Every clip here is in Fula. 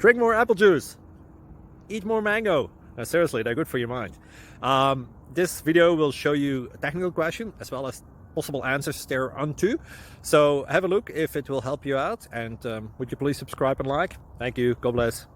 Drink more apple juice. Eat more mango. Seriously, they're good for your mind. This video will show you a technical question as well as possible answers thereunto. So have a look if it will help you out, and would you please subscribe and like? Thank you. God bless.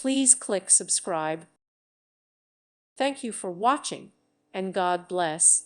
Please click subscribe. Thank you for watching, and God bless.